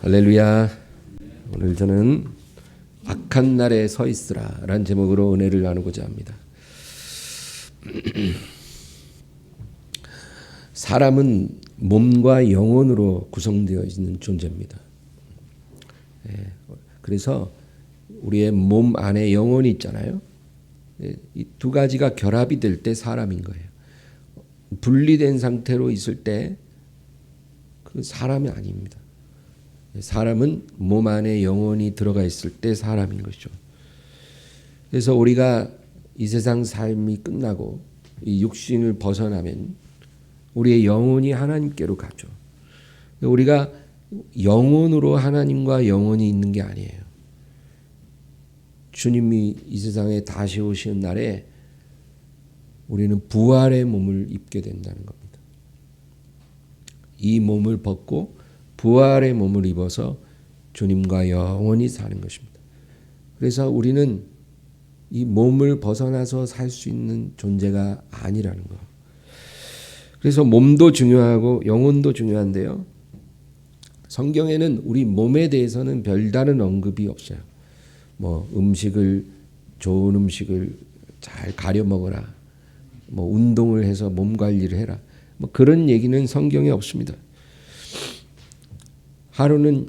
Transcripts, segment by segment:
할렐루야. 오늘 저는 악한 날에 서 있으라 라는 제목으로 은혜를 나누고자 합니다. 사람은 몸과 영혼으로 구성되어 있는 존재입니다. 그래서 우리의 몸 안에 영혼이 있잖아요. 이 두 가지가 결합이 될 때 사람인 거예요. 분리된 상태로 있을 때 그 사람이 아닙니다. 사람은 몸 안에 영혼이 들어가 있을 때 사람인 것이죠. 그래서 우리가 이 세상 삶이 끝나고 이 육신을 벗어나면 우리의 영혼이 하나님께로 가죠. 우리가 영혼으로 하나님과 영혼이 있는 게 아니에요. 주님이 이 세상에 다시 오시는 날에 우리는 부활의 몸을 입게 된다는 겁니다. 이 몸을 벗고 부활의 몸을 입어서 주님과 영원히 사는 것입니다. 그래서 우리는 이 몸을 벗어나서 살 수 있는 존재가 아니라는 거. 그래서 몸도 중요하고 영혼도 중요한데요. 성경에는 우리 몸에 대해서는 별다른 언급이 없어요. 뭐 좋은 음식을 잘 가려 먹어라. 뭐 운동을 해서 몸 관리를 해라. 뭐 그런 얘기는 성경에 없습니다. 하루는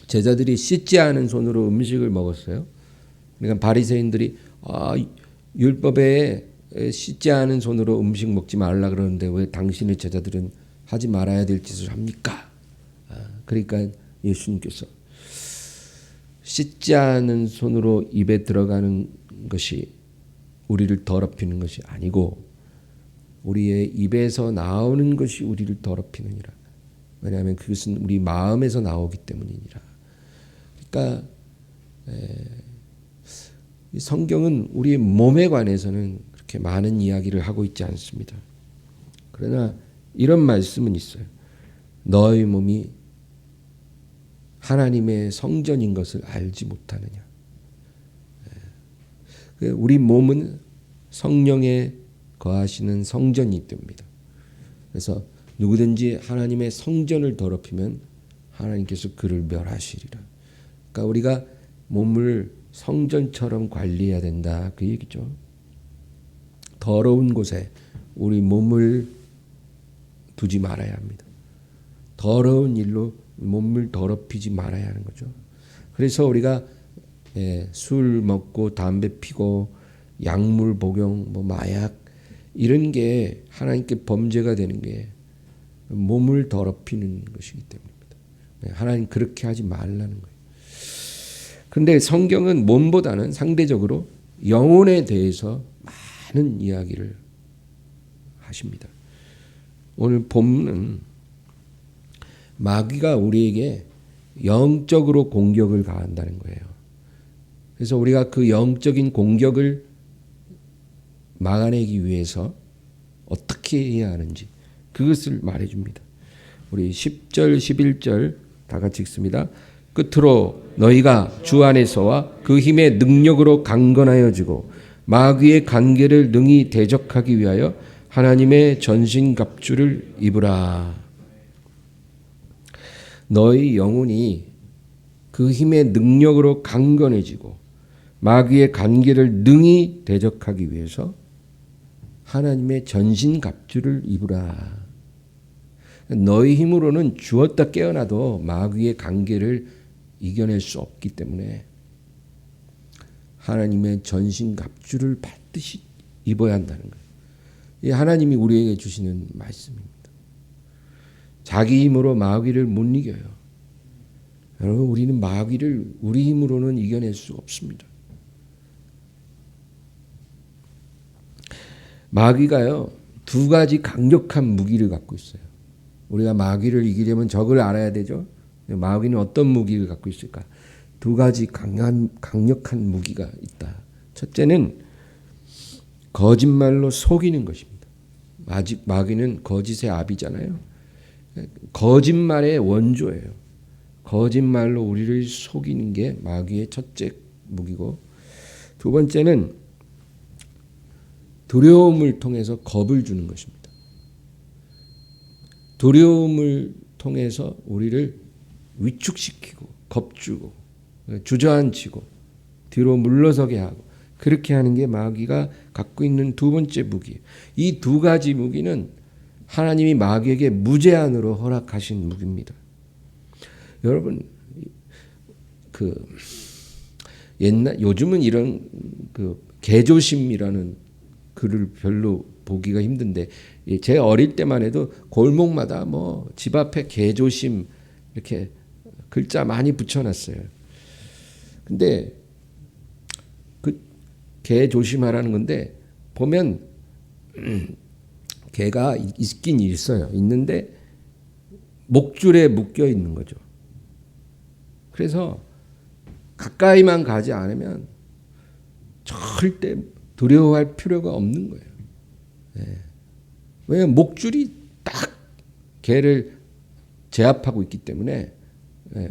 제자들이 씻지 않은 손으로 음식을 먹었어요. 그러니까 바리새인들이 율법에 씻지 않은 손으로 음식 먹지 말라 그러는데 왜 당신의 제자들은 하지 말아야 될 짓을 합니까? 그러니까 예수님께서 씻지 않은 손으로 입에 들어가는 것이 우리를 더럽히는 것이 아니고 우리의 입에서 나오는 것이 우리를 더럽히느니라. 왜냐하면 그것은 우리 마음에서 나오기 때문이니라. 그러니까 성경은 우리의 몸에 관해서는 그렇게 많은 이야기를 하고 있지 않습니다. 그러나 이런 말씀은 있어요. 너희 몸이 하나님의 성전인 것을 알지 못하느냐. 우리 몸은 성령에 거하시는 성전이 됩니다. 그래서 누구든지 하나님의 성전을 더럽히면 하나님께서 그를 멸하시리라. 그러니까 우리가 몸을 성전처럼 관리해야 된다 그 얘기죠. 더러운 곳에 우리 몸을 두지 말아야 합니다. 더러운 일로 몸을 더럽히지 말아야 하는 거죠. 그래서 우리가 술 먹고 담배 피고 약물 복용, 마약 이런 게 하나님께 범죄가 되는 게 몸을 더럽히는 것이기 때문입니다. 하나님 그렇게 하지 말라는 거예요. 그런데 성경은 몸보다는 상대적으로 영혼에 대해서 많은 이야기를 하십니다. 오늘 본문은 마귀가 우리에게 영적으로 공격을 가한다는 거예요. 그래서 우리가 그 영적인 공격을 막아내기 위해서 어떻게 해야 하는지 그것을 말해줍니다. 우리 10절 11절 다 같이 읽습니다. 끝으로 너희가 주 안에서와 그 힘의 능력으로 강건하여지고 마귀의 관계를 능히 대적하기 위하여 하나님의 전신갑주를 입으라. 너희 영혼이 그 힘의 능력으로 강건해지고 마귀의 관계를 능히 대적하기 위해서 하나님의 전신갑주를 입으라. 너희 힘으로는 주었다 깨어나도 마귀의 관계를 이겨낼 수 없기 때문에 하나님의 전신갑주를 반드시 입어야 한다는 거예요. 이 하나님이 우리에게 주시는 말씀입니다. 자기 힘으로 마귀를 못 이겨요. 여러분, 우리는 마귀를 우리 힘으로는 이겨낼 수 없습니다. 마귀가요, 두 가지 강력한 무기를 갖고 있어요. 우리가 마귀를 이기려면 적을 알아야 되죠. 마귀는 어떤 무기를 갖고 있을까? 두 가지 강력한 무기가 있다. 첫째는 거짓말로 속이는 것입니다. 마귀는 거짓의 아비잖아요. 거짓말의 원조예요. 거짓말로 우리를 속이는 게 마귀의 첫째 무기고, 두 번째는 두려움을 통해서 겁을 주는 것입니다. 두려움을 통해서 우리를 위축시키고 겁주고 주저앉히고 뒤로 물러서게 하고 그렇게 하는 게 마귀가 갖고 있는 두 번째 무기. 이 두 가지 무기는 하나님이 마귀에게 무제한으로 허락하신 무기입니다. 여러분 요즘은 이런 개조심이라는 글을 별로 보기가 힘든데 제 어릴 때만 해도 골목마다 뭐 집 앞에 개조심 이렇게 글자 많이 붙여놨어요. 근데 그 개 조심하라는 건데 보면 개가 있긴 있어요. 있는데 목줄에 묶여 있는 거죠. 그래서 가까이만 가지 않으면 절대 두려워할 필요가 없는 거예요. 네. 왜냐하면 목줄이 딱 개를 제압하고 있기 때문에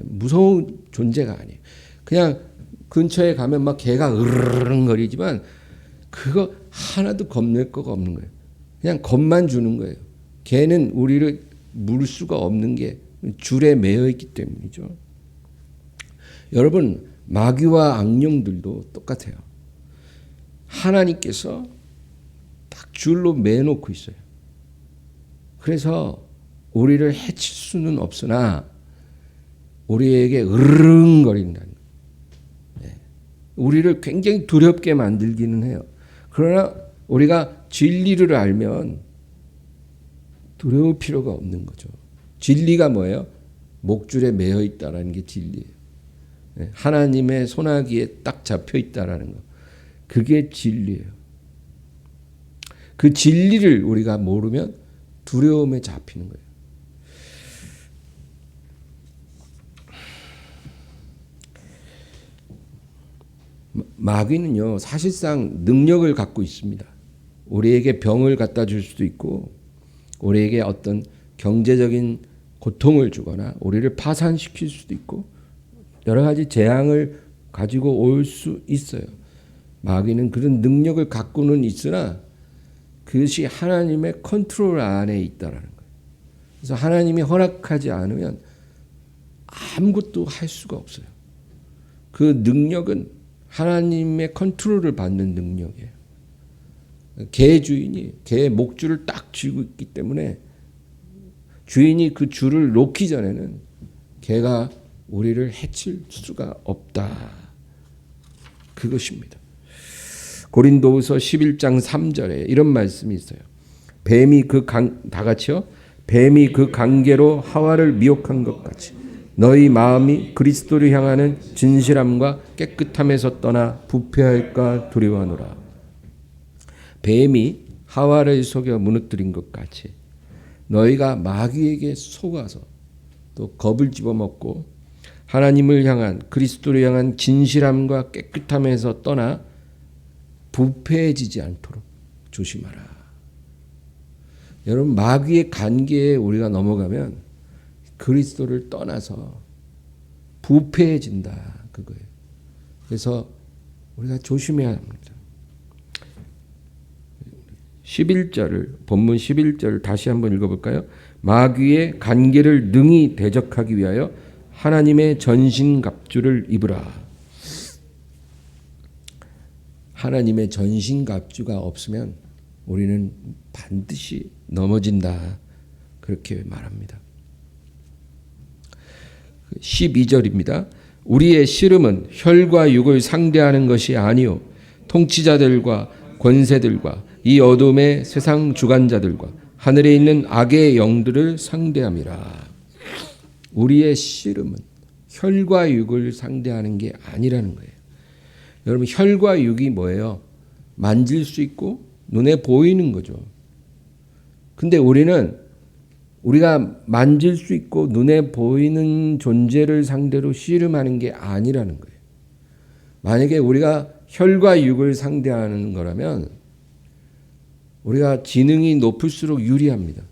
무서운 존재가 아니에요. 그냥 근처에 가면 막 개가 으르렁거리지만 그거 하나도 겁낼 거가 없는 거예요. 그냥 겁만 주는 거예요. 개는 우리를 물을 수가 없는 게 줄에 매여 있기 때문이죠. 여러분 마귀와 악령들도 똑같아요. 하나님께서 딱 줄로 매놓고 있어요. 그래서 우리를 해칠 수는 없으나 우리에게 으르렁거린다는 거예요. 우리를 굉장히 두렵게 만들기는 해요. 그러나 우리가 진리를 알면 두려울 필요가 없는 거죠. 진리가 뭐예요? 목줄에 매여 있다라는 게 진리예요. 하나님의 손아귀에 딱 잡혀 있다라는 거. 그게 진리예요. 그 진리를 우리가 모르면 두려움에 잡히는 거예요. 마귀는요, 사실상 능력을 갖고 있습니다. 우리에게 병을 갖다 줄 수도 있고, 우리에게 어떤 경제적인 고통을 주거나, 우리를 파산시킬 수도 있고, 여러 가지 재앙을 가지고 올 수 있어요. 마귀는 그런 능력을 갖고는 있으나, 그것이 하나님의 컨트롤 안에 있다라는 거예요. 그래서 하나님이 허락하지 않으면 아무것도 할 수가 없어요. 그 능력은 하나님의 컨트롤을 받는 능력이에요. 개 주인이 개의 목줄을 딱 쥐고 있기 때문에 주인이 그 줄을 놓기 전에는 개가 우리를 해칠 수가 없다. 그것입니다. 고린도후서 11장 3절에 이런 말씀이 있어요. 다 같이요. 뱀이 그 관계로 하와를 미혹한 것 같이 너희 마음이 그리스도를 향하는 진실함과 깨끗함에서 떠나 부패할까 두려워하노라. 뱀이 하와를 속여 무너뜨린 것 같이 너희가 마귀에게 속아서 또 겁을 집어먹고 하나님을 향한 그리스도를 향한 진실함과 깨끗함에서 떠나 부패해지지 않도록 조심하라. 여러분 마귀의 관계에 우리가 넘어가면 그리스도를 떠나서 부패해진다 그거예요. 그래서 우리가 조심해야 합니다. 11절을 본문 11절 다시 한번 읽어볼까요? 마귀의 관계를 능히 대적하기 위하여 하나님의 전신갑주를 입으라. 하나님의 전신갑주가 없으면 우리는 반드시 넘어진다. 그렇게 말합니다. 12절입니다. 우리의 씨름은 혈과 육을 상대하는 것이 아니요 통치자들과 권세들과 이 어둠의 세상 주관자들과 하늘에 있는 악의 영들을 상대함이라. 우리의 씨름은 혈과 육을 상대하는 게 아니라는 거예요. 여러분 혈과 육이 뭐예요? 만질 수 있고 눈에 보이는 거죠. 근데 우리가 만질 수 있고 눈에 보이는 존재를 상대로 씨름하는 게 아니라는 거예요. 만약에 우리가 혈과 육을 상대하는 거라면 우리가 지능이 높을수록 유리합니다.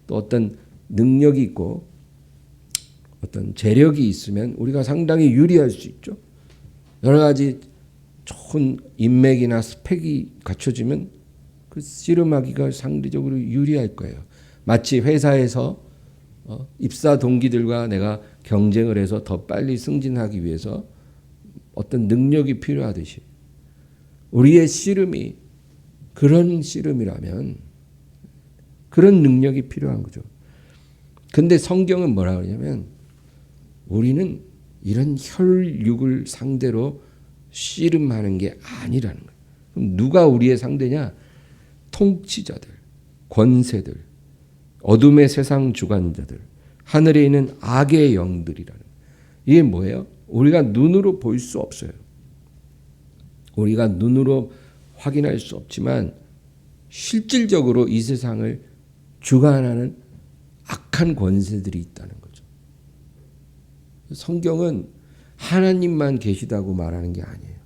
또 어떤 능력이 있고 어떤 재력이 있으면 우리가 상당히 유리할 수 있죠. 여러 가지 좋은 인맥이나 스펙이 갖춰지면 그 씨름하기가 상대적으로 유리할 거예요. 마치 회사에서 입사 동기들과 내가 경쟁을 해서 더 빨리 승진하기 위해서 어떤 능력이 필요하듯이 우리의 씨름이 그런 씨름이라면 그런 능력이 필요한 거죠. 근데 성경은 뭐라 그러냐면 우리는 이런 혈육을 상대로 씨름하는 게 아니라는 거예요. 그럼 누가 우리의 상대냐? 통치자들, 권세들, 어둠의 세상 주관자들, 하늘에 있는 악의 영들이라는 거예요. 이게 뭐예요? 우리가 눈으로 볼 수 없어요. 우리가 눈으로 확인할 수 없지만 실질적으로 이 세상을 주관하는 악한 권세들이 있다는 거죠. 성경은 하나님만 계시다고 말하는 게 아니에요.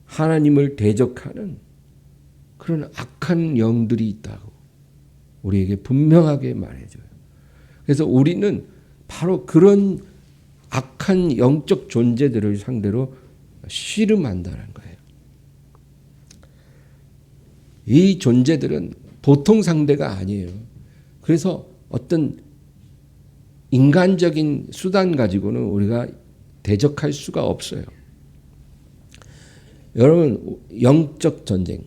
하나님을 대적하는 그런 악한 영들이 있다고 우리에게 분명하게 말해줘요. 그래서 우리는 바로 그런 악한 영적 존재들을 상대로 씨름한다는 거예요. 이 존재들은 보통 상대가 아니에요. 그래서 어떤 인간적인 수단 가지고는 우리가 대적할 수가 없어요. 여러분, 영적 전쟁,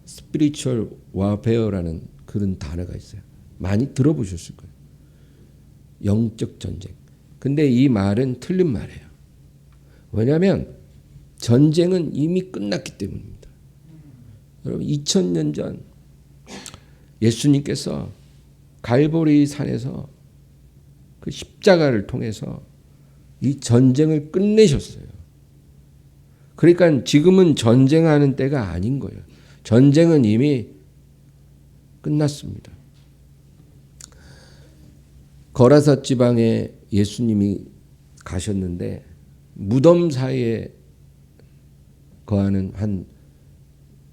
spiritual warfare라는 그런 단어가 있어요. 많이 들어보셨을 거예요. 영적 전쟁. 근데 이 말은 틀린 말이에요. 왜냐하면 전쟁은 이미 끝났기 때문입니다. 여러분, 2000년 전 예수님께서 갈보리 산에서 그 십자가를 통해서 이 전쟁을 끝내셨어요. 그러니까 지금은 전쟁하는 때가 아닌 거예요. 전쟁은 이미 끝났습니다. 거라사 지방에 예수님이 가셨는데 무덤 사이에 거하는 한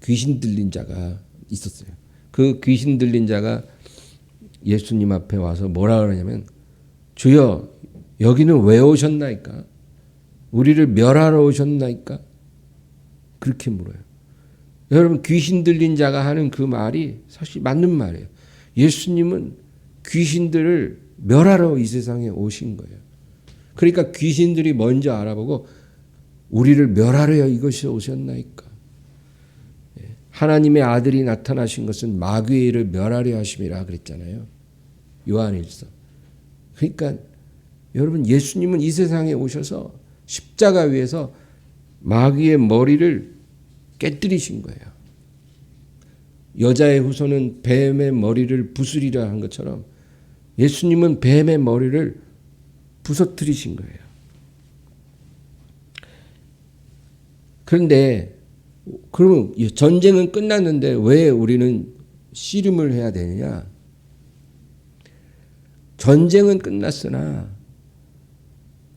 귀신 들린 자가 있었어요. 그 귀신 들린 자가 예수님 앞에 와서 뭐라 그러냐면 주여 여기는 왜 오셨나이까? 우리를 멸하러 오셨나이까? 그렇게 물어요. 여러분, 귀신 들린 자가 하는 그 말이 사실 맞는 말이에요. 예수님은 귀신들을 멸하러 이 세상에 오신 거예요. 그러니까 귀신들이 먼저 알아보고 우리를 멸하려 이것이 오셨나이까? 하나님의 아들이 나타나신 것은 마귀의 일을 멸하려 하심이라 그랬잖아요. 요한일서. 그러니까 여러분, 예수님은 이 세상에 오셔서 십자가 위에서 마귀의 머리를 깨뜨리신 거예요. 여자의 후손은 뱀의 머리를 부수리라 한 것처럼 예수님은 뱀의 머리를 부서뜨리신 거예요. 그런데 그러면 전쟁은 끝났는데 왜 우리는 씨름을 해야 되느냐? 전쟁은 끝났으나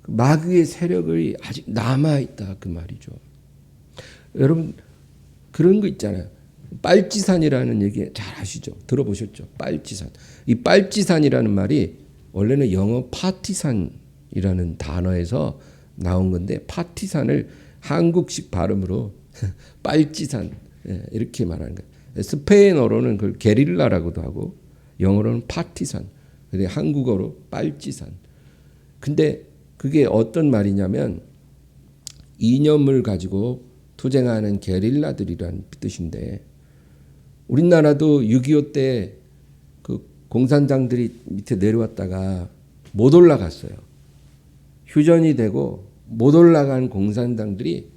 마귀의 세력이 아직 남아있다 그 말이죠. 여러분, 그런 거 있잖아요. 빨치산이라는 얘기 잘 아시죠? 들어보셨죠? 빨치산. 이 빨치산이라는 말이 원래는 영어 파티산이라는 단어에서 나온 건데 파티산을 한국식 발음으로 빨치산 이렇게 말하는 거예요. 스페인어로는 그걸 게릴라라고도 하고 영어로는 파티산, 근데 한국어로 빨치산. 근데 그게 어떤 말이냐면 이념을 가지고 투쟁하는 게릴라들이라는 뜻인데 우리나라도 6.25 때 그 공산당들이 밑에 내려왔다가 못 올라갔어요. 휴전이 되고 못 올라간 공산당들이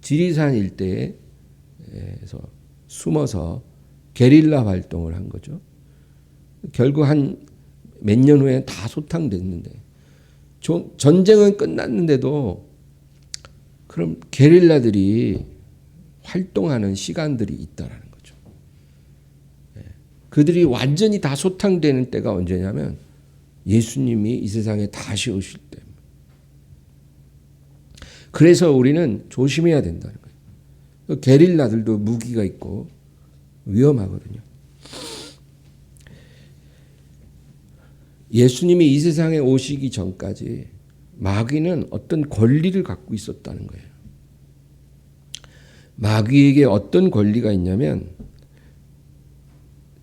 지리산 일대에서 숨어서 게릴라 활동을 한 거죠. 결국 한 몇 년 후에 다 소탕됐는데 전쟁은 끝났는데도 그럼 게릴라들이 활동하는 시간들이 있다라는 거죠. 그들이 완전히 다 소탕되는 때가 언제냐면 예수님이 이 세상에 다시 오실 때. 그래서 우리는 조심해야 된다는 거예요. 게릴라들도 무기가 있고 위험하거든요. 예수님이 이 세상에 오시기 전까지 마귀는 어떤 권리를 갖고 있었다는 거예요. 마귀에게 어떤 권리가 있냐면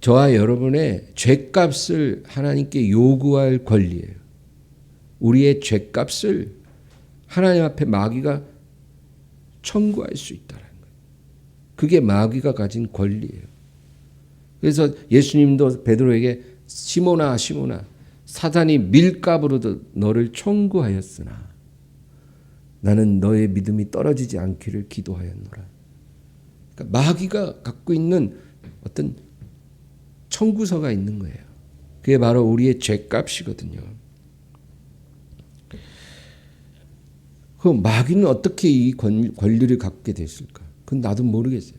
저와 여러분의 죄값을 하나님께 요구할 권리예요. 우리의 죄값을 하나님 앞에 마귀가 청구할 수 있다는 거예요. 그게 마귀가 가진 권리예요. 그래서 예수님도 베드로에게 시몬아 시몬아 사단이 밀가부로도 너를 청구하였으나 나는 너의 믿음이 떨어지지 않기를 기도하였노라. 그러니까 마귀가 갖고 있는 어떤 청구서가 있는 거예요. 그게 바로 우리의 죄값이거든요. 그 마귀는 어떻게 이 권리를 갖게 됐을까? 그건 나도 모르겠어요.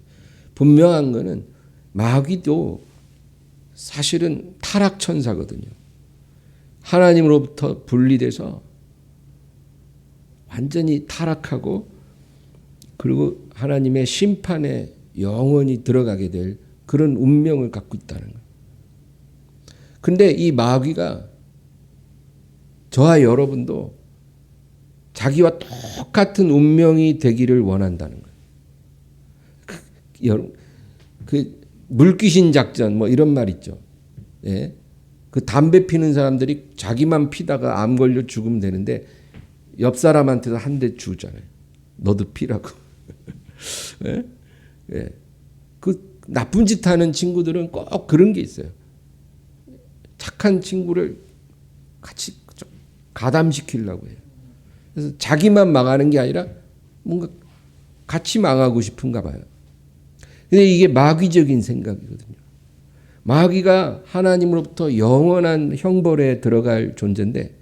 분명한 거는 마귀도 사실은 타락천사거든요. 하나님으로부터 분리돼서 완전히 타락하고 그리고 하나님의 심판에 영원히 들어가게 될 그런 운명을 갖고 있다는 거예요. 근데 이 마귀가 저와 여러분도 자기와 똑같은 운명이 되기를 원한다는 거예요. 그 물귀신 작전 뭐 이런 말 있죠. 예? 그 담배 피는 사람들이 자기만 피다가 암 걸려 죽으면 되는데 옆 사람한테도 한 대 주잖아요. 너도 피라고. 예? 예. 그 나쁜 짓 하는 친구들은 꼭 그런 게 있어요. 착한 친구를 같이 가담시키려고 해요. 그래서 자기만 망하는 게 아니라 뭔가 같이 망하고 싶은가 봐요. 근데 이게 마귀적인 생각이거든요. 마귀가 하나님으로부터 영원한 형벌에 들어갈 존재인데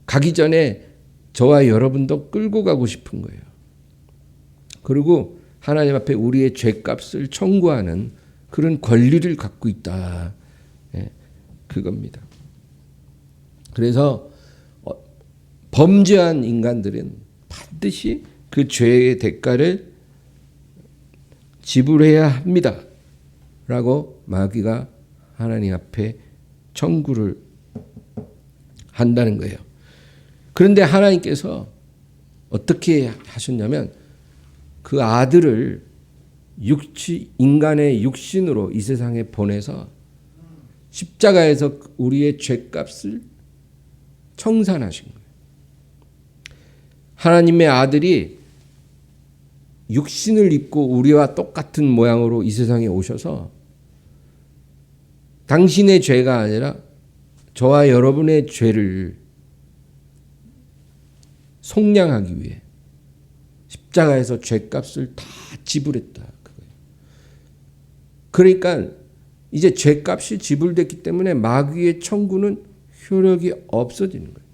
가기 전에 저와 여러분도 끌고 가고 싶은 거예요. 그리고 하나님 앞에 우리의 죄값을 청구하는 그런 권리를 갖고 있다. 예, 그겁니다. 그래서 범죄한 인간들은 반드시 그 죄의 대가를 지불해야 합니다. 라고 마귀가 하나님 앞에 청구를 한다는 거예요. 그런데 하나님께서 어떻게 하셨냐면 그 아들을 인간의 육신으로 이 세상에 보내서 십자가에서 우리의 죄값을 청산하신 거예요. 하나님의 아들이 육신을 입고 우리와 똑같은 모양으로 이 세상에 오셔서 당신의 죄가 아니라 저와 여러분의 죄를 속량하기 위해 십자가에서 죄값을 다 지불했다. 그거예요. 그러니까 이제 죄값이 지불됐기 때문에 마귀의 청구는 효력이 없어지는 거예요.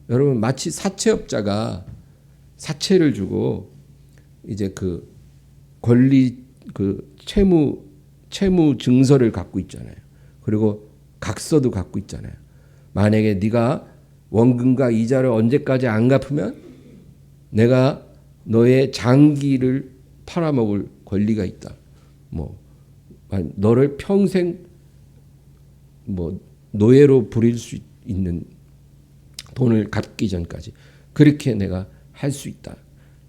여러분 마치 사채업자가 사채를 주고 이제 그 권리 그 채무 증서를 갖고 있잖아요. 그리고 각서도 갖고 있잖아요. 만약에 네가 원금과 이자를 언제까지 안 갚으면 내가 너의 장기를 팔아먹을 권리가 있다. 뭐 너를 평생 뭐 노예로 부릴 수 있는 돈을 갚기 전까지 그렇게 내가 할 수 있다.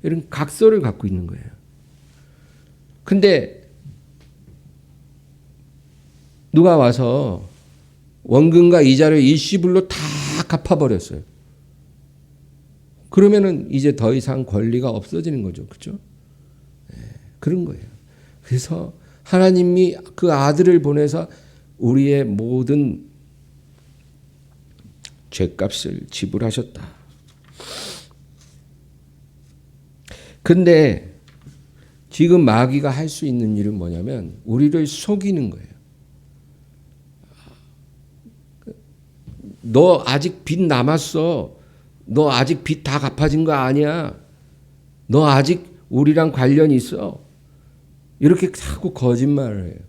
이런 각서를 갖고 있는 거예요. 근데 누가 와서 원금과 이자를 일시불로 다 갚아버렸어요. 그러면은 이제 더 이상 권리가 없어지는 거죠. 그렇죠? 네, 그런 거예요. 그래서 하나님이 그 아들을 보내서 우리의 모든 죄값을 지불하셨다. 근데 지금 마귀가 할 수 있는 일은 뭐냐면 우리를 속이는 거예요. 너 아직 빚 남았어. 너 아직 빚 다 갚아진 거 아니야. 너 아직 우리랑 관련이 있어. 이렇게 자꾸 거짓말을 해요.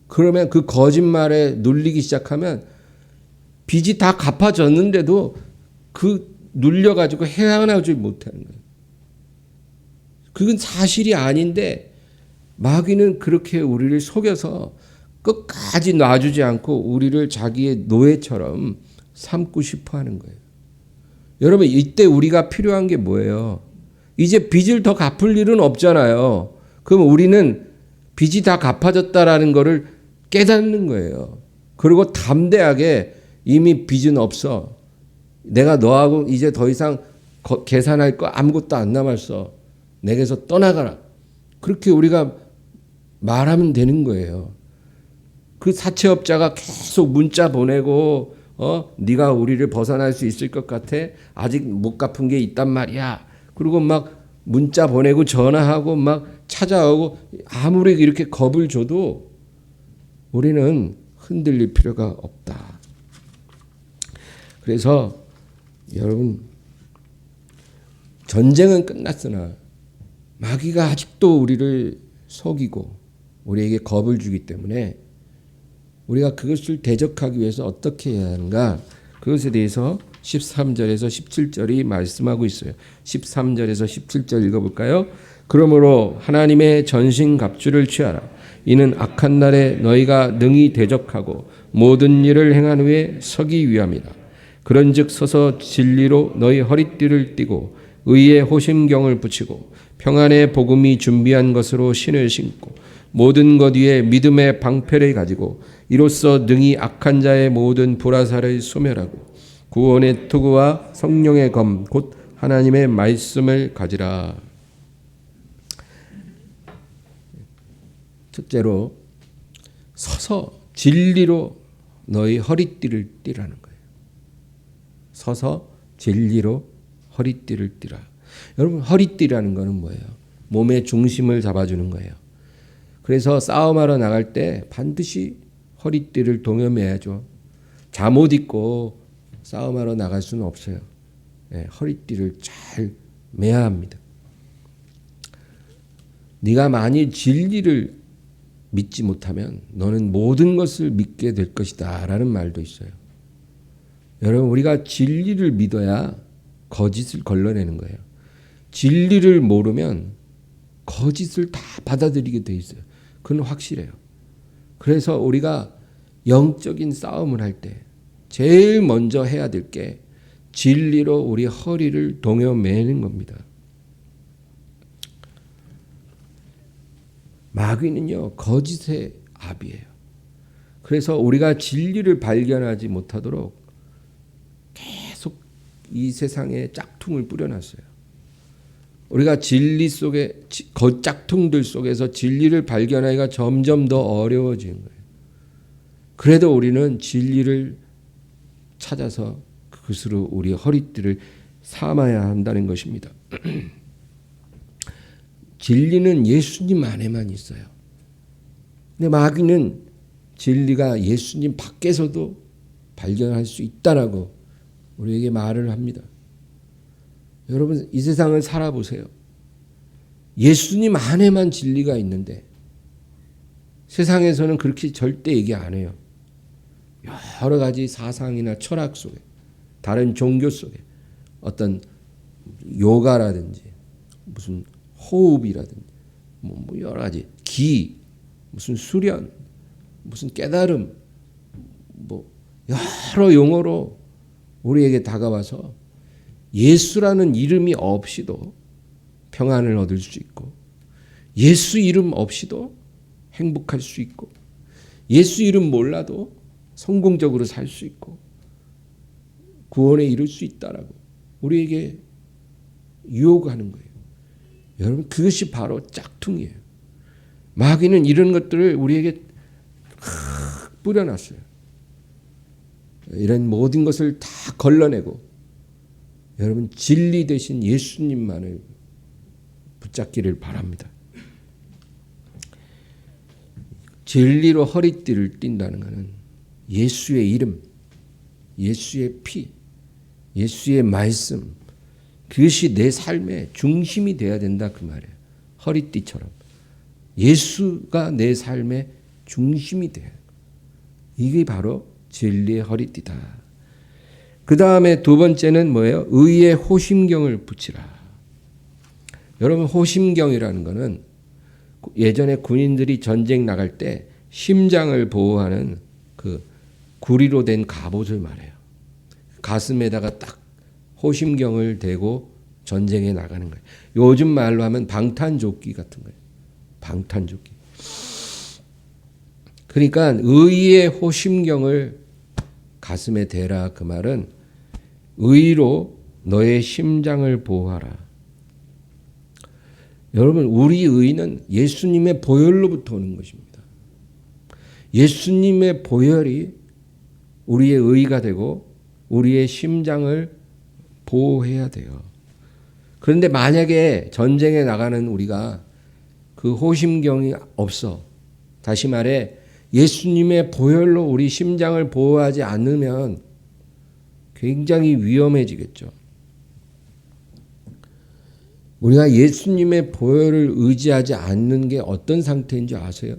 그러면 그 거짓말에 눌리기 시작하면 빚이 다 갚아졌는데도 그 눌려가지고 헤어나오지 못하는 거예요. 그건 사실이 아닌데 마귀는 그렇게 우리를 속여서 끝까지 놔주지 않고 우리를 자기의 노예처럼 삼고 싶어 하는 거예요. 여러분 이때 우리가 필요한 게 뭐예요? 이제 빚을 더 갚을 일은 없잖아요. 그럼 우리는 빚이 다 갚아졌다라는 거를 깨닫는 거예요. 그리고 담대하게 이미 빚은 없어. 내가 너하고 이제 더 이상 계산할 거 아무것도 안 남았어. 내게서 떠나가라. 그렇게 우리가 말하면 되는 거예요. 그 사채업자가 계속 문자 보내고 네가 우리를 벗어날 수 있을 것 같아? 아직 못 갚은 게 있단 말이야. 그리고 막 문자 보내고 전화하고 막 찾아오고 아무리 이렇게 겁을 줘도 우리는 흔들릴 필요가 없다. 그래서 여러분, 전쟁은 끝났으나 마귀가 아직도 우리를 속이고 우리에게 겁을 주기 때문에 우리가 그것을 대적하기 위해서 어떻게 해야 하는가? 그것에 대해서 13절에서 17절이 말씀하고 있어요. 13절에서 17절 읽어볼까요? 그러므로 하나님의 전신갑주를 취하라. 이는 악한 날에 너희가 능히 대적하고 모든 일을 행한 후에 서기 위함이다. 그런즉 서서 진리로 너희 허리띠를 띠고 의의 호심경을 붙이고 평안의 복음이 준비한 것으로 신을 신고 모든 것 위에 믿음의 방패를 가지고 이로써 능히 악한 자의 모든 불화살을 소멸하고 구원의 투구와 성령의 검 곧 하나님의 말씀을 가지라. 첫째로 서서 진리로 너희 허리띠를 띠라는 거예요. 서서 진리로 허리띠를 띠라. 여러분, 허리띠라는 거는 뭐예요? 몸의 중심을 잡아주는 거예요. 그래서 싸움하러 나갈 때 반드시 허리띠를 동여매야죠. 잠옷 입고 싸움하러 나갈 수는 없어요. 허리띠를 잘 매야 합니다. 네가 만일 진리를 믿지 못하면 너는 모든 것을 믿게 될 것이다 라는 말도 있어요. 여러분, 우리가 진리를 믿어야 거짓을 걸러내는 거예요. 진리를 모르면 거짓을 다 받아들이게 돼 있어요. 그건 확실해요. 그래서 우리가 영적인 싸움을 할 때 제일 먼저 해야 될 게 진리로 우리 허리를 동여매는 겁니다. 마귀는요, 거짓의 압이에요. 그래서 우리가 진리를 발견하지 못하도록 계속 이 세상에 짝퉁을 뿌려놨어요. 우리가 진리 속에 짝퉁들 속에서 진리를 발견하기가 점점 더 어려워지는 거예요. 그래도 우리는 진리를 찾아서 그것으로 우리 허리띠를 삼아야 한다는 것입니다. 진리는 예수님 안에만 있어요. 근데 마귀는 진리가 예수님 밖에서도 발견할 수 있다라고 우리에게 말을 합니다. 여러분, 이 세상을 살아보세요. 예수님 안에만 진리가 있는데 세상에서는 그렇게 절대 얘기 안 해요. 여러 가지 사상이나 철학 속에, 다른 종교 속에 어떤 요가라든지 무슨 호흡이라든지 뭐 여러 가지 기, 무슨 수련, 무슨 깨달음, 뭐 여러 용어로 우리에게 다가와서 예수라는 이름이 없이도 평안을 얻을 수 있고 예수 이름 없이도 행복할 수 있고 예수 이름 몰라도 성공적으로 살 수 있고 구원에 이를 수 있다라고 우리에게 유혹하는 거예요. 여러분, 그것이 바로 짝퉁이에요. 마귀는 이런 것들을 우리에게 뿌려놨어요. 이런 모든 것을 다 걸러내고 여러분, 진리 대신 예수님만을 붙잡기를 바랍니다. 진리로 허리띠를 띈다는 것은 예수의 이름, 예수의 피, 예수의 말씀, 그것이 내 삶의 중심이 되어야 된다 그 말이에요. 허리띠처럼 예수가 내 삶의 중심이 돼요. 이게 바로 진리의 허리띠다. 그 다음에 두 번째는 뭐예요? 의의 호심경을 붙이라. 여러분, 호심경이라는 것은 예전에 군인들이 전쟁 나갈 때 심장을 보호하는 그 구리로 된 갑옷을 말해요. 가슴에다가 딱 호심경을 대고 전쟁에 나가는 거예요. 요즘 말로 하면 방탄조끼 같은 거예요. 방탄조끼. 그러니까 의의 호심경을 가슴에 대라. 그 말은 의로 너의 심장을 보호하라. 여러분, 우리 의는 예수님의 보혈로부터 오는 것입니다. 예수님의 보혈이 우리의 의가 되고 우리의 심장을 보호해야 돼요. 그런데 만약에 전쟁에 나가는 우리가 그 호심경이 없어, 다시 말해 예수님의 보혈로 우리 심장을 보호하지 않으면 굉장히 위험해지겠죠. 우리가 예수님의 보혈을 의지하지 않는 게 어떤 상태인 줄 아세요?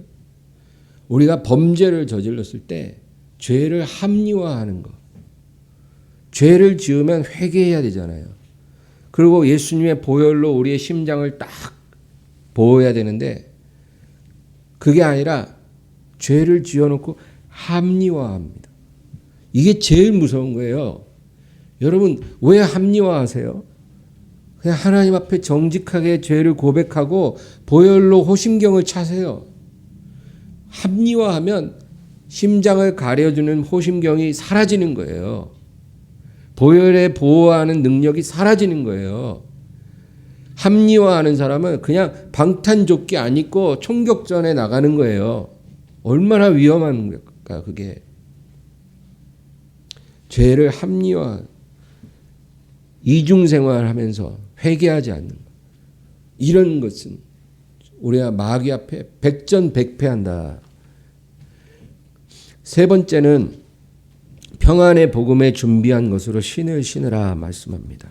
우리가 범죄를 저질렀을 때 죄를 합리화하는 거. 죄를 지으면 회개해야 되잖아요. 그리고 예수님의 보혈로 우리의 심장을 딱 보호해야 되는데 그게 아니라 죄를 지어놓고 합리화합니다. 이게 제일 무서운 거예요. 여러분, 왜 합리화하세요? 그냥 하나님 앞에 정직하게 죄를 고백하고 보혈로 호심경을 차세요. 합리화하면 심장을 가려주는 호심경이 사라지는 거예요. 보혈에 보호하는 능력이 사라지는 거예요. 합리화하는 사람은 그냥 방탄조끼 안 입고 총격전에 나가는 거예요. 얼마나 위험한 걸까 그게. 죄를 합리화, 이중생활하면서 회개하지 않는 것. 이런 것은 우리가 마귀 앞에 백전백패한다. 세 번째는 평안의 복음에 준비한 것으로 신을 신으라 말씀합니다.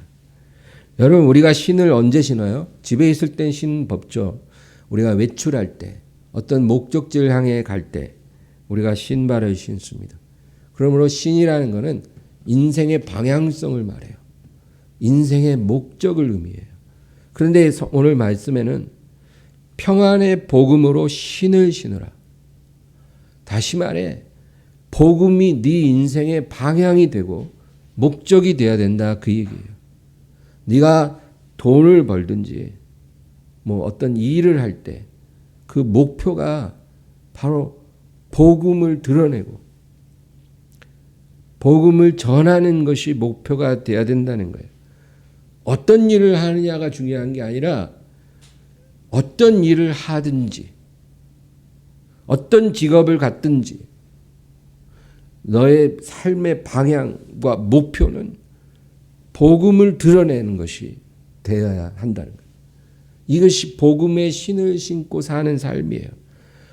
여러분, 우리가 신을 언제 신어요? 집에 있을 땐 신 법죠. 우리가 외출할 때, 어떤 목적지를 향해 갈 때 우리가 신발을 신습니다. 그러므로 신이라는 것은 인생의 방향성을 말해요. 인생의 목적을 의미해요. 그런데 오늘 말씀에는 평안의 복음으로 신을 신으라. 다시 말해 복음이 네 인생의 방향이 되고 목적이 되어야 된다 그 얘기예요. 네가 돈을 벌든지 뭐 어떤 일을 할 때 그 목표가 바로 복음을 드러내고 복음을 전하는 것이 목표가 되어야 된다는 거예요. 어떤 일을 하느냐가 중요한 게 아니라 어떤 일을 하든지 어떤 직업을 갖든지 너의 삶의 방향과 목표는 복음을 드러내는 것이 되어야 한다는 거예요. 이것이 복음의 신을 신고 사는 삶이에요.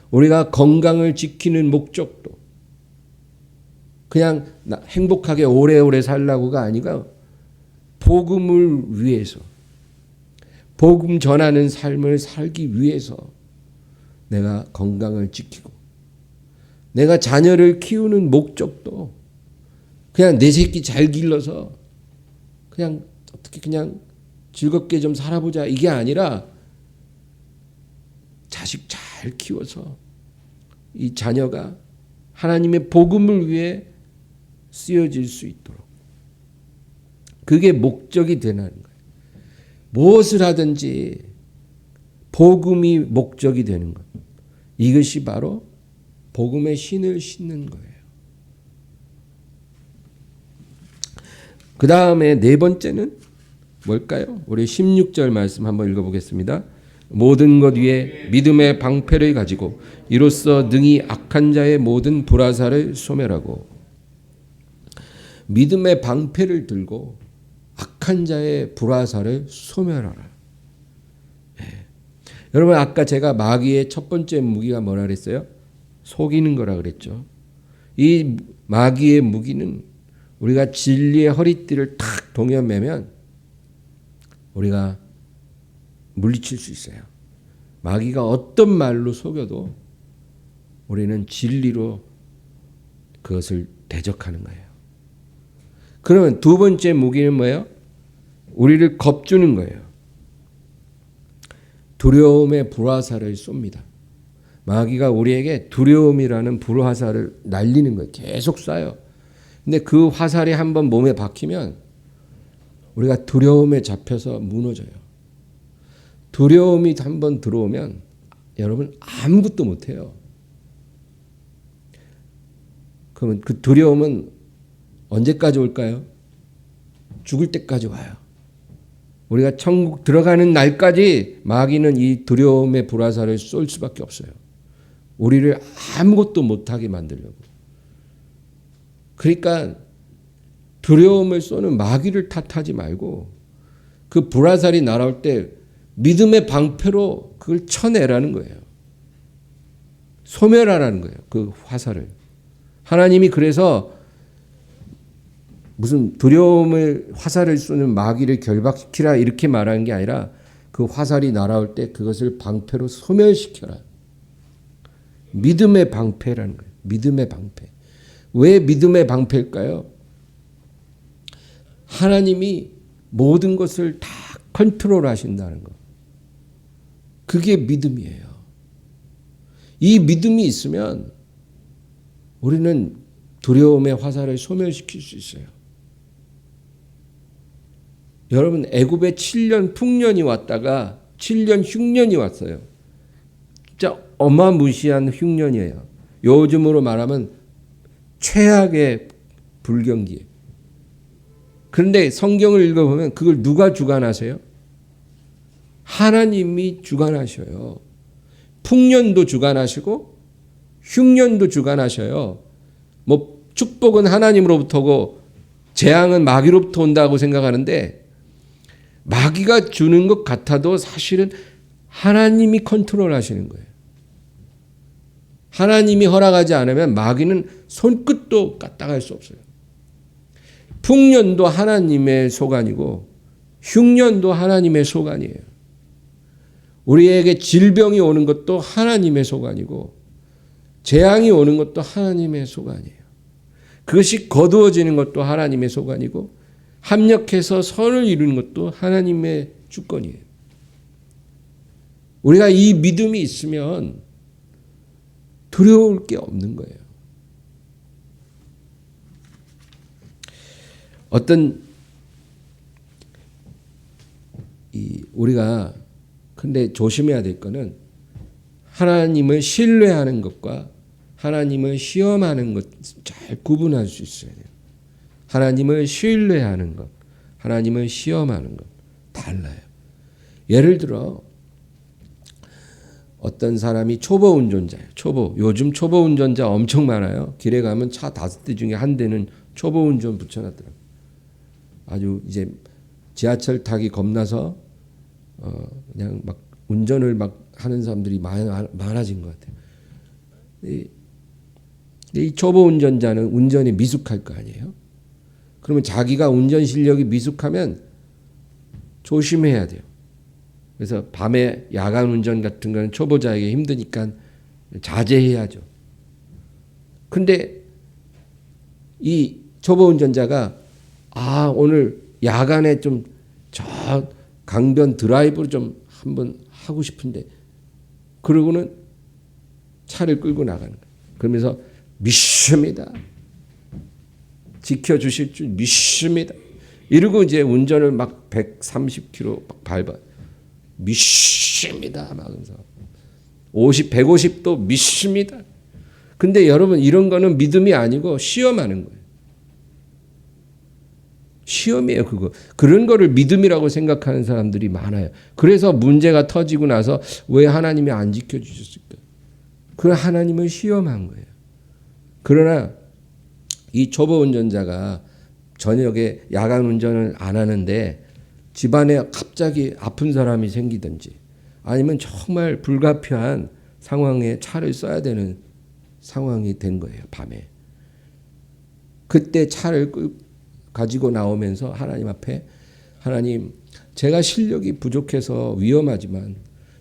우리가 건강을 지키는 목적도 그냥 행복하게 오래오래 살라고가 아니라 복음을 위해서, 복음 전하는 삶을 살기 위해서 내가 건강을 지키고 내가 자녀를 키우는 목적도 그냥 내 새끼 잘 길러서 그냥 어떻게 그냥 즐겁게 좀 살아보자 이게 아니라 자식 잘 키워서 이 자녀가 하나님의 복음을 위해 쓰여질 수 있도록 그게 목적이 되는 거예요. 무엇을 하든지 복음이 목적이 되는 것. 이것이 바로 복음의 신을 신는 거예요. 그 다음에 네 번째는 뭘까요? 우리 16절 말씀 한번 읽어보겠습니다. 모든 것 위에 믿음의 방패를 가지고 이로써 능히 악한 자의 모든 불화살을 소멸하고. 믿음의 방패를 들고 악한 자의 불화살을 소멸하라. 네. 여러분, 아까 제가 마귀의 첫 번째 무기가 뭐라 그랬어요? 속이는 거라 그랬죠. 이 마귀의 무기는 우리가 진리의 허리띠를 탁 동여매면 우리가 물리칠 수 있어요. 마귀가 어떤 말로 속여도 우리는 진리로 그것을 대적하는 거예요. 그러면 두 번째 무기는 뭐예요? 우리를 겁주는 거예요. 두려움의 불화살을 쏩니다. 마귀가 우리에게 두려움이라는 불화살을 날리는 거예요. 계속 쏴요. 근데 그 화살이 한번 몸에 박히면 우리가 두려움에 잡혀서 무너져요. 두려움이 한번 들어오면 여러분 아무것도 못해요. 그러면 그 두려움은 언제까지 올까요? 죽을 때까지 와요. 우리가 천국 들어가는 날까지 마귀는 이 두려움의 불화살을 쏠 수밖에 없어요. 우리를 아무것도 못하게 만들려고. 그러니까 두려움을 쏘는 마귀를 탓하지 말고 그 불화살이 날아올 때 믿음의 방패로 그걸 쳐내라는 거예요. 소멸하라는 거예요. 그 화살을. 하나님이 그래서 무슨 두려움을 화살을 쏘는 마귀를 결박시키라 이렇게 말하는 게 아니라 그 화살이 날아올 때 그것을 방패로 소멸시켜라. 믿음의 방패라는 거예요. 믿음의 방패. 왜 믿음의 방패일까요? 하나님이 모든 것을 다 컨트롤하신다는 것. 그게 믿음이에요. 이 믿음이 있으면 우리는 두려움의 화살을 소멸시킬 수 있어요. 여러분 애굽에 7년 풍년이 왔다가 7년 흉년이 왔어요. 진짜 어마무시한 흉년이에요. 요즘으로 말하면 최악의 불경기예요. 그런데 성경을 읽어보면 그걸 누가 주관하세요? 하나님이 주관하셔요. 풍년도 주관하시고 흉년도 주관하셔요. 뭐 축복은 하나님으로부터고 재앙은 마귀로부터 온다고 생각하는데 마귀가 주는 것 같아도 사실은 하나님이 컨트롤하시는 거예요. 하나님이 허락하지 않으면 마귀는 손끝도 까딱할 수 없어요. 풍년도 하나님의 소관이고 흉년도 하나님의 소관이에요. 우리에게 질병이 오는 것도 하나님의 소관이고 재앙이 오는 것도 하나님의 소관이에요. 그것이 거두어지는 것도 하나님의 소관이고 합력해서 선을 이루는 것도 하나님의 주권이에요. 우리가 이 믿음이 있으면 두려울 게 없는 거예요. 우리가 근데 조심해야 될 거는 하나님을 신뢰하는 것과 하나님을 시험하는 것 잘 구분할 수 있어야 돼요. 하나님을 신뢰하는 것, 하나님을 시험하는 것 달라요. 예를 들어 어떤 사람이 초보 운전자예요. 요즘 초보 운전자 엄청 많아요. 길에 가면 차 5대 중에 한 대는 초보 운전 붙여놨더라고요. 아주 이제 지하철 타기 겁나서 그냥 막 운전을 막 하는 사람들이 많아진 것 같아요. 이 초보 운전자는 운전이 미숙할 거 아니에요. 그러면 자기가 운전 실력이 미숙하면 조심해야 돼요. 그래서 밤에 야간 운전 같은 거는 초보자에게 힘드니까 자제해야죠. 근데 이 초보 운전자가 오늘 야간에 좀 저 강변 드라이브를 좀 한번 하고 싶은데 그러고는 차를 끌고 나가는 거예요. 그러면서 믿습니다. 지켜주실 줄 믿습니다. 이러고 이제 운전을 막 130km 막 밟아. 믿습니다. 막 그래서 150도 믿습니다. 근데 여러분 이런 거는 믿음이 아니고 시험하는 거예요. 시험이에요, 그거. 그런 거를 믿음이라고 생각하는 사람들이 많아요. 그래서 문제가 터지고 나서 왜 하나님이 안 지켜주셨을까? 그 하나님을 시험한 거예요. 그러나 이 초보 운전자가 저녁에 야간 운전을 안 하는데 집안에 갑자기 아픈 사람이 생기든지 아니면 정말 불가피한 상황에 차를 써야 되는 상황이 된 거예요, 밤에. 그때 차를 가지고 나오면서 하나님 앞에 하나님, 제가 실력이 부족해서 위험하지만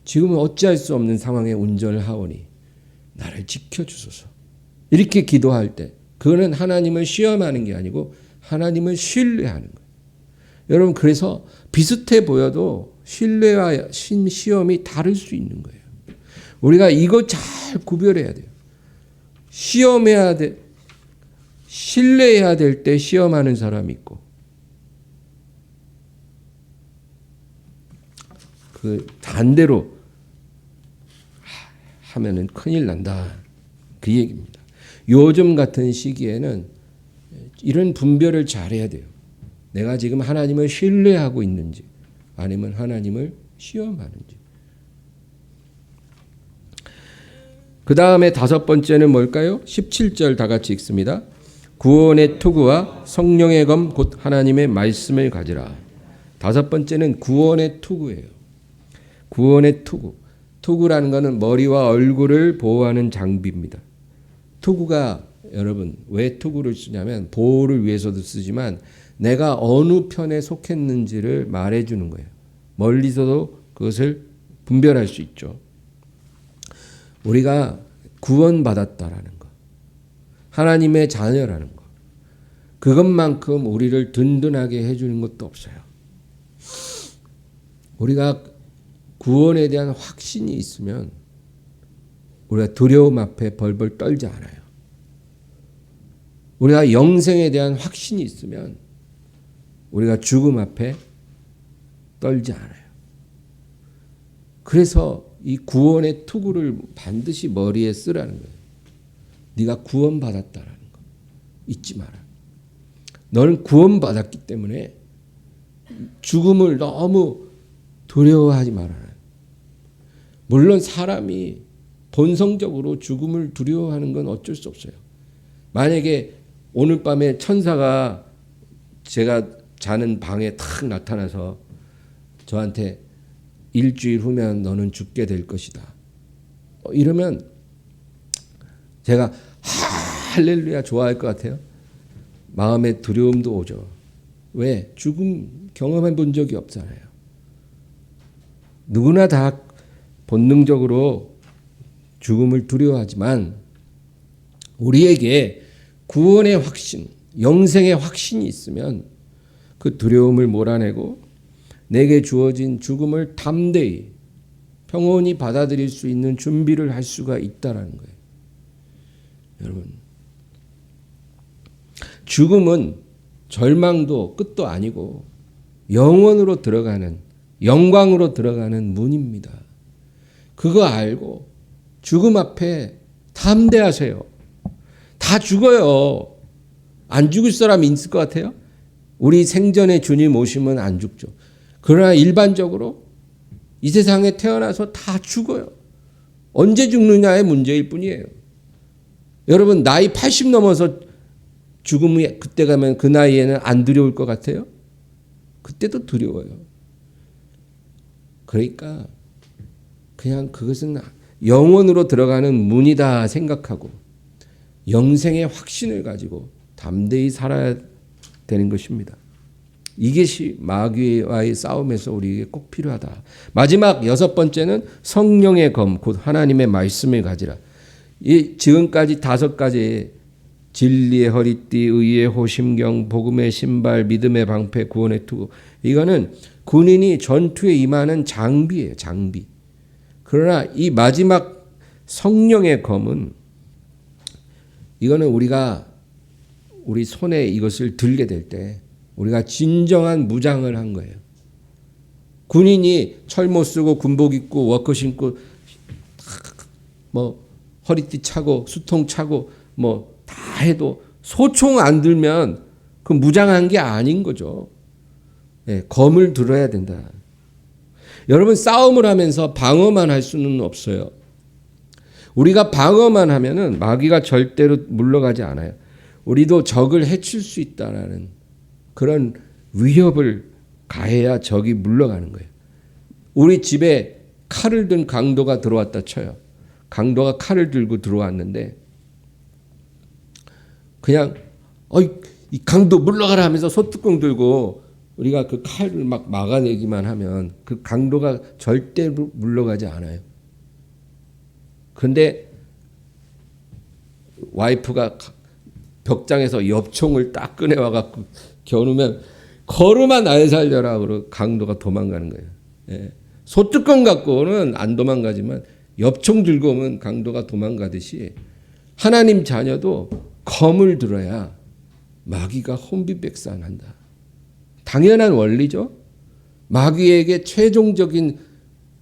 지금은 어찌할 수 없는 상황에 운전을 하오니 나를 지켜주소서. 이렇게 기도할 때 그거는 하나님을 시험하는 게 아니고 하나님을 신뢰하는 거예요. 여러분 그래서 비슷해 보여도 신뢰와 시험이 다를 수 있는 거예요. 우리가 이거 잘 구별해야 돼요. 시험해야 돼. 신뢰해야 될 때 시험하는 사람이 있고 그 반대로 하면은 큰일 난다. 그 얘기입니다. 요즘 같은 시기에는 이런 분별을 잘해야 돼요. 내가 지금 하나님을 신뢰하고 있는지 아니면 하나님을 시험하는지. 그 다음에 다섯 번째는 뭘까요? 17절 다 같이 읽습니다. 구원의 투구와 성령의 검 곧 하나님의 말씀을 가지라. 다섯 번째는 구원의 투구예요. 구원의 투구. 투구라는 것은 머리와 얼굴을 보호하는 장비입니다. 투구가 여러분 왜 투구를 쓰냐면 보호를 위해서도 쓰지만 내가 어느 편에 속했는지를 말해주는 거예요. 멀리서도 그것을 분별할 수 있죠. 우리가 구원받았다라는 것, 하나님의 자녀라는 것, 그것만큼 우리를 든든하게 해주는 것도 없어요. 우리가 구원에 대한 확신이 있으면 우리가 두려움 앞에 벌벌 떨지 않아요. 우리가 영생에 대한 확신이 있으면 우리가 죽음 앞에 떨지 않아요. 그래서 이 구원의 투구를 반드시 머리에 쓰라는 거예요. 네가 구원받았다라는 거 잊지 마라. 너는 구원받았기 때문에 죽음을 너무 두려워하지 말아라. 물론 사람이 본성적으로 죽음을 두려워하는 건 어쩔 수 없어요. 만약에 오늘 밤에 천사가 제가 자는 방에 탁 나타나서 저한테 일주일 후면 너는 죽게 될 것이다. 이러면 제가 할렐루야 좋아할 것 같아요. 마음에 두려움도 오죠. 왜? 죽음 경험해 본 적이 없잖아요. 누구나 다 본능적으로 죽음을 두려워하지만 우리에게 구원의 확신, 영생의 확신이 있으면 그 두려움을 몰아내고 내게 주어진 죽음을 담대히 평온히 받아들일 수 있는 준비를 할 수가 있다라는 거예요. 여러분, 죽음은 절망도 끝도 아니고 영원으로 들어가는, 영광으로 들어가는 문입니다. 그거 알고 죽음 앞에 담대하세요. 다 죽어요. 안 죽을 사람이 있을 것 같아요? 우리 생전에 주님 오시면 안 죽죠. 그러나 일반적으로 이 세상에 태어나서 다 죽어요. 언제 죽느냐의 문제일 뿐이에요. 여러분 나이 80 넘어서 죽음이 그때 가면 그 나이에는 안 두려울 것 같아요? 그때도 두려워요. 그러니까 그냥 그것은 영원으로 들어가는 문이다 생각하고 영생의 확신을 가지고 담대히 살아야 되는 것입니다. 이것이 마귀와의 싸움에서 우리에게 꼭 필요하다. 마지막 여섯 번째는 성령의 검, 곧 하나님의 말씀을 가지라. 이 지금까지 다섯 가지 진리의 허리띠, 의의 호심경, 복음의 신발, 믿음의 방패, 구원의 투구. 이거는 군인이 전투에 임하는 장비예요. 장비. 그러나 이 마지막 성령의 검은 이거는 우리가 우리 손에 이것을 들게 될 때 우리가 진정한 무장을 한 거예요. 군인이 철모 쓰고 군복 입고 워커 신고 뭐 허리띠 차고 수통 차고 뭐 다 해도 소총 안 들면 그 무장한 게 아닌 거죠. 네, 검을 들어야 된다. 여러분 싸움을 하면서 방어만 할 수는 없어요. 우리가 방어만 하면은 마귀가 절대로 물러가지 않아요. 우리도 적을 해칠 수 있다라는 그런 위협을 가해야 적이 물러가는 거예요. 우리 집에 칼을 든 강도가 들어왔다 쳐요. 강도가 칼을 들고 들어왔는데 그냥 이 강도 물러가라 하면서 소뚜껑 들고 우리가 그 칼을 막 막아내기만 하면 그 강도가 절대로 물러가지 않아요. 그런데 와이프가 벽장에서 엽총을 딱 꺼내와 갖고 겨누면 걸음아 날 살려라 그러고 강도가 도망가는 거예요. 예. 소뚜껑 갖고는 안 도망가지만 엽총 들고 오면 강도가 도망가듯이 하나님 자녀도 검을 들어야 마귀가 혼비백산한다. 당연한 원리죠. 마귀에게 최종적인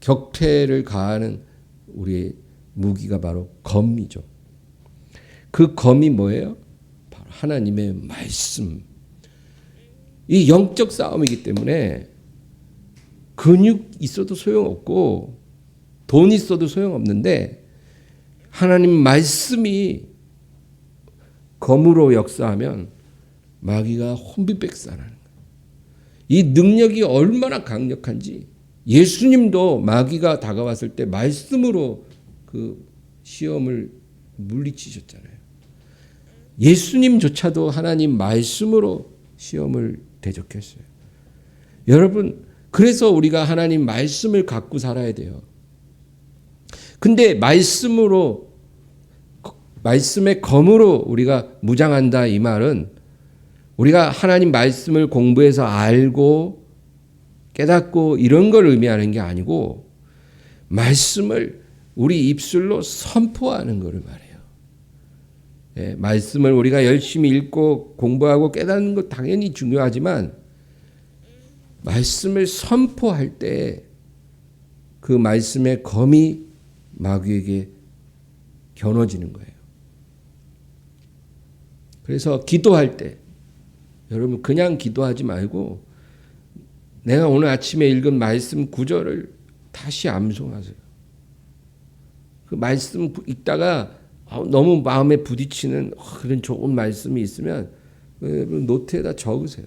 격퇴를 가하는 우리의 무기가 바로 검이죠. 그 검이 뭐예요? 바로 하나님의 말씀. 이 영적 싸움이기 때문에 근육 있어도 소용없고 돈 있어도 소용없는데 하나님 말씀이 검으로 역사하면 마귀가 혼비백산하는 거예요. 이 능력이 얼마나 강력한지 예수님도 마귀가 다가왔을 때 말씀으로 그 시험을 물리치셨잖아요. 예수님조차도 하나님 말씀으로 시험을 대적했어요. 여러분, 그래서 우리가 하나님 말씀을 갖고 살아야 돼요. 근데 말씀으로, 말씀의 검으로 우리가 무장한다 이 말은 우리가 하나님 말씀을 공부해서 알고 깨닫고 이런 걸 의미하는 게 아니고 말씀을 우리 입술로 선포하는 것을 말해요. 예, 말씀을 우리가 열심히 읽고 공부하고 깨닫는 것 당연히 중요하지만 말씀을 선포할 때 그 말씀의 검이 마귀에게 겨눠지는 거예요. 그래서 기도할 때 여러분 그냥 기도하지 말고 내가 오늘 아침에 읽은 말씀 구절을 다시 암송하세요. 그 말씀 읽다가 너무 마음에 부딪히는 그런 좋은 말씀이 있으면 노트에다 적으세요.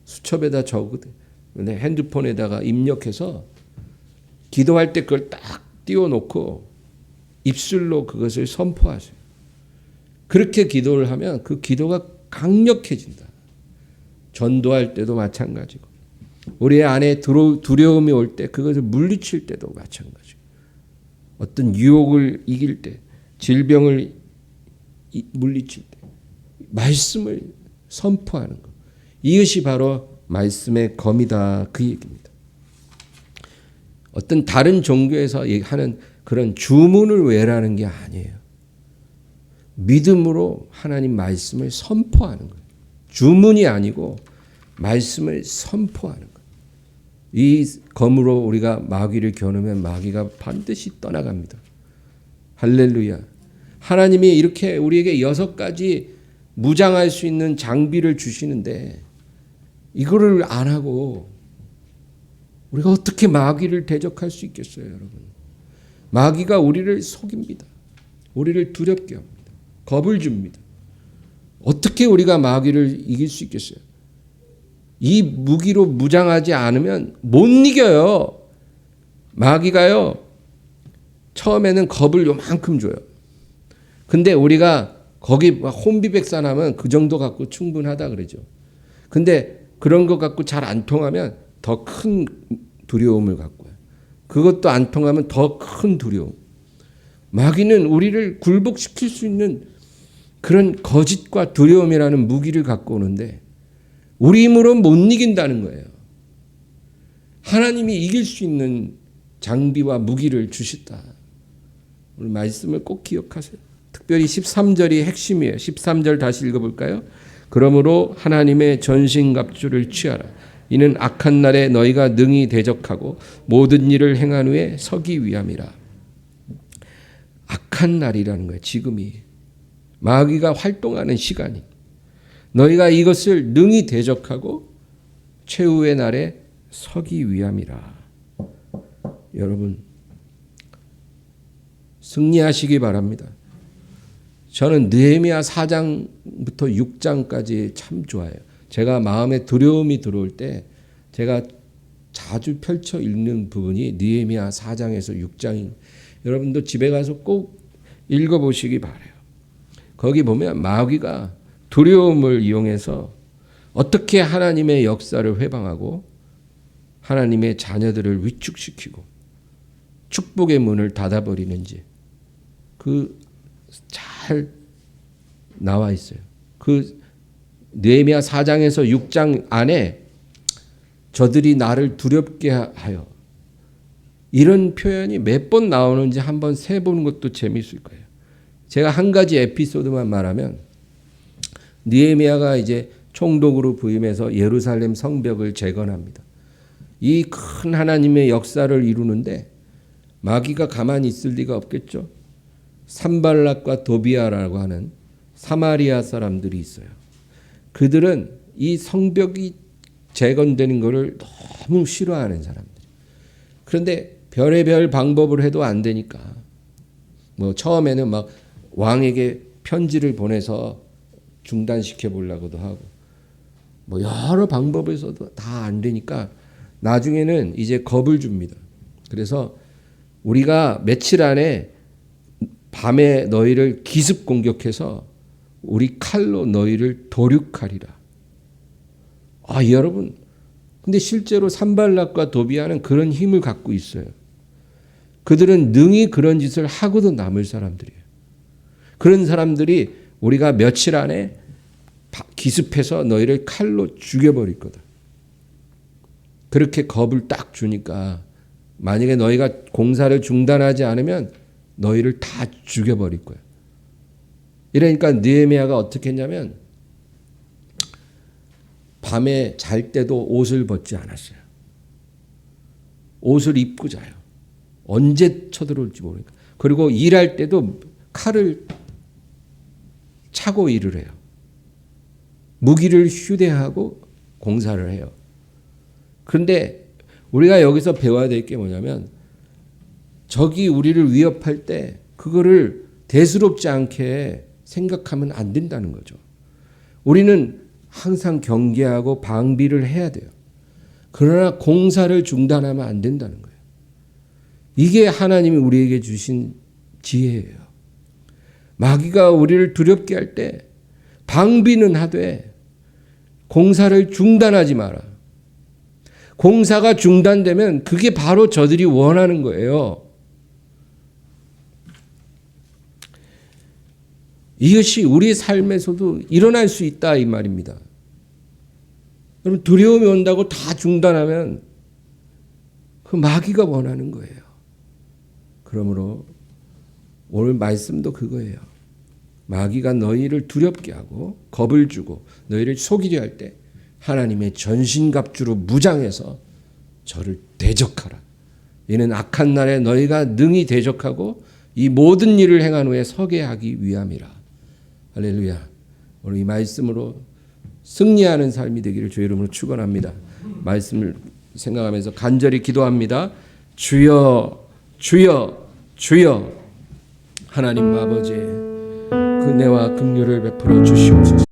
수첩에다 적으세요. 핸드폰에다가 입력해서 기도할 때 그걸 딱 띄워놓고 입술로 그것을 선포하세요. 그렇게 기도를 하면 그 기도가 강력해진다. 전도할 때도 마찬가지고 우리 안에 두려움이 올 때 그것을 물리칠 때도 마찬가지고 어떤 유혹을 이길 때 질병을 물리칠 때 말씀을 선포하는 것 이것이 바로 말씀의 검이다 그 얘기입니다. 어떤 다른 종교에서 하는 그런 주문을 외라는 게 아니에요. 믿음으로 하나님 말씀을 선포하는 거예요. 주문이 아니고 말씀을 선포하는 거예요. 이 검으로 우리가 마귀를 겨누면 마귀가 반드시 떠나갑니다. 할렐루야. 하나님이 이렇게 우리에게 6가지 무장할 수 있는 장비를 주시는데 이거를 안 하고 우리가 어떻게 마귀를 대적할 수 있겠어요, 여러분? 마귀가 우리를 속입니다. 우리를 두렵게 합니다. 겁을 줍니다. 어떻게 우리가 마귀를 이길 수 있겠어요? 이 무기로 무장하지 않으면 못 이겨요. 마귀가요. 처음에는 겁을 요만큼 줘요. 근데 우리가 거기 혼비백산하면 그 정도 갖고 충분하다 그러죠. 근데 그런 것 갖고 잘 안 통하면 더 큰 두려움을 갖고 와요. 그것도 안 통하면 더 큰 두려움. 마귀는 우리를 굴복시킬 수 있는 그런 거짓과 두려움이라는 무기를 갖고 오는데 우리 힘으로 못 이긴다는 거예요. 하나님이 이길 수 있는 장비와 무기를 주셨다. 오늘 말씀을 꼭 기억하세요. 특별히 13절이 핵심이에요. 13절 다시 읽어볼까요? 그러므로 하나님의 전신갑주를 취하라. 이는 악한 날에 너희가 능히 대적하고 모든 일을 행한 후에 서기 위함이라. 악한 날이라는 거예요. 지금이. 마귀가 활동하는 시간이. 너희가 이것을 능히 대적하고 최후의 날에 서기 위함이라. 여러분 승리하시기 바랍니다. 저는 느헤미야 4장부터 6장까지 참 좋아해요. 제가 마음에 두려움이 들어올 때 제가 자주 펼쳐 읽는 부분이 느헤미야 4장에서 6장인. 여러분도 집에 가서 꼭 읽어보시기 바라요. 거기 보면 마귀가 두려움을 이용해서 어떻게 하나님의 역사를 회방하고 하나님의 자녀들을 위축시키고 축복의 문을 닫아버리는지 잘 나와 있어요. 느헤미야 4장에서 6장 안에 저들이 나를 두렵게 하여 이런 표현이 몇 번 나오는지 한번 세보는 것도 재미있을 거예요. 제가 한 가지 에피소드만 말하면 느헤미야가 이제 총독으로 부임해서 예루살렘 성벽을 재건합니다. 이 큰 하나님의 역사를 이루는데 마귀가 가만히 있을 리가 없겠죠. 산발락과 도비아라고 하는 사마리아 사람들이 있어요. 그들은 이 성벽이 재건되는 것을 너무 싫어하는 사람들. 그런데 별의별 방법을 해도 안 되니까 뭐 처음에는 막 왕에게 편지를 보내서 중단시켜 보려고도 하고 뭐 여러 방법을 써도 다 안 되니까 나중에는 이제 겁을 줍니다. 그래서 우리가 며칠 안에 밤에 너희를 기습 공격해서 우리 칼로 너희를 도륙하리라. 아, 여러분, 근데 실제로 산발락과 도비아는 그런 힘을 갖고 있어요. 그들은 능히 그런 짓을 하고도 남을 사람들이에요. 그런 사람들이 우리가 며칠 안에 기습해서 너희를 칼로 죽여버릴 거다. 그렇게 겁을 딱 주니까 만약에 너희가 공사를 중단하지 않으면 너희를 다 죽여버릴 거야. 이러니까 느헤미야가 어떻게 했냐면 밤에 잘 때도 옷을 벗지 않았어요. 옷을 입고 자요. 언제 쳐들어올지 모르니까. 그리고 일할 때도 칼을 차고 일을 해요. 무기를 휴대하고 공사를 해요. 그런데 우리가 여기서 배워야 될 게 뭐냐면 적이 우리를 위협할 때 그거를 대수롭지 않게 생각하면 안 된다는 거죠. 우리는 항상 경계하고 방비를 해야 돼요. 그러나 공사를 중단하면 안 된다는 거예요. 이게 하나님이 우리에게 주신 지혜예요. 마귀가 우리를 두렵게 할 때 방비는 하되 공사를 중단하지 마라. 공사가 중단되면 그게 바로 저들이 원하는 거예요. 이것이 우리 삶에서도 일어날 수 있다 이 말입니다. 여러분 두려움이 온다고 다 중단하면 그 마귀가 원하는 거예요. 그러므로 오늘 말씀도 그거예요. 마귀가 너희를 두렵게 하고 겁을 주고 너희를 속이려 할 때 하나님의 전신갑주로 무장해서 저를 대적하라. 이는 악한 날에 너희가 능히 대적하고 이 모든 일을 행한 후에 서게 하기 위함이라. 할렐루야. 오늘 이 말씀으로 승리하는 삶이 되기를 주의 이름으로 축원합니다. 말씀을 생각하면서 간절히 기도합니다. 주여 주여 주여 하나님 아버지 은혜와 긍휼을 베풀어 주시옵소서.